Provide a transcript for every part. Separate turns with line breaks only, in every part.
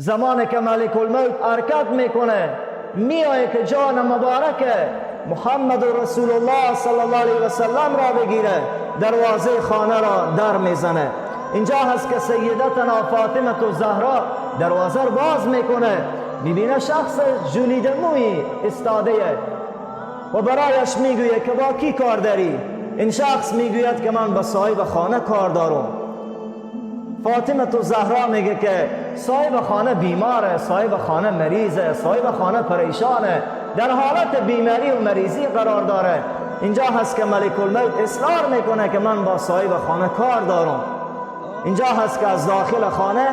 زمانی که ملک الموت حرکت میکنه میآیه که جان مبارک محمد رسول الله صلی الله علیه و سلم را بگیره، دروازه خانه را در میزنه. اینجا هست که سیدتنا فاطمه الزهرا دروازه را باز میکنه، میبینه شخص ژولیده مویی استاده و برایش میگویه که با کی کار داری؟ این شخص میگوید که من با صاحب خانه کار دارم. فاطمه الزهرا میگه که صاحب خانه بیماره، صاحب خانه مریضه، صاحب خانه پریشانه، در حالت بیماری و مریضی قرار داره. اینجا هست که ملک الموت اصرار میکنه که من با صاحب خانه کار دارم. اینجا هست که از داخل خانه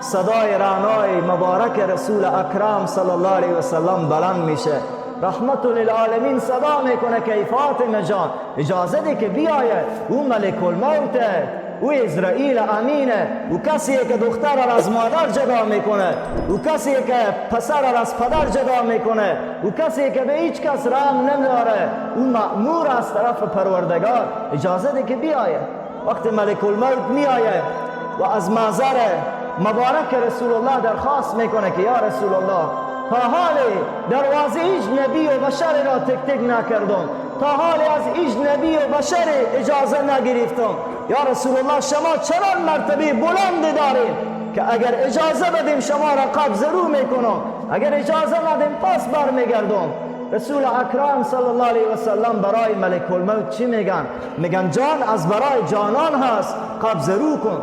صدای رعنای مبارک رسول اکرم صلی الله علیه و سلم بلند میشه. رحمت للعالمین صدا میکنه که ای فاطمه جان اجازه ده که بیایه، او ملک الموته، او اسرائیل امینه، او کسی که دختر را از مادر جدا میکنه، او کسی که پسر را از پدر جدا میکنه، او کسی که به هیچ کس رحم نمیداره، او مأمور از طرف پروردگار. اجازه ده که بیایه. وقتی ملک الموت میآیه و از محضر مبارک رسول الله درخواست میکنه که یا رسول الله تا حال دروازه هیچ نبی و بشر را تک تک نکردم، تا حال از هیچ نبی و بشر اجازه نگرفتم. یا رسول الله شما چرا مرتبه بلند دارید که اگر اجازه بدیم شما را قبض رو میکنم، اگر اجازه ندیم پس برمیگردم. رسول اکرم صلی الله علیه و سلم برای ملک الموت چی میگن؟ میگن جان از برای جانان هست، قبض رو کن.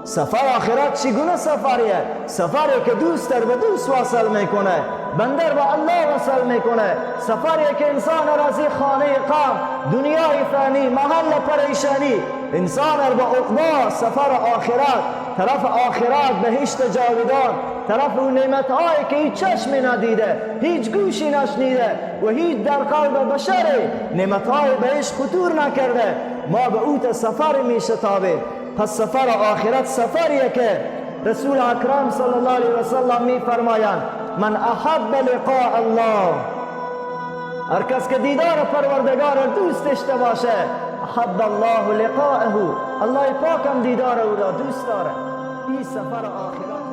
سفر آخرت چگونه سفریه؟ سفری که دوست در به دوست وصل میکنه، بندر به الله وصل میکنه. سفری که انسان را از خانه غم، دنیای فانی، محل پریشانی، انسان را به عقبا سفر آخرت، طرف آخرت، بهشت جاودان، طرف اون نعمت‌هایی که هیچ چشمی ندیده، هیچ گوشی نشنیده و هیچ در قلب بشری نعمت‌های بهش خطور نکرده. ما به اوت سفر میشتابیم. پس سفر آخرت سفریه که رسول اکرم صلی الله علیه و سلم می فرمایند من احب لقاء الله، هر کس که دیدار پروردگار دوست داشته باشه، احب الله لقاءه، الله پاک هم دیدار او را دوست داره. این سفر آخرت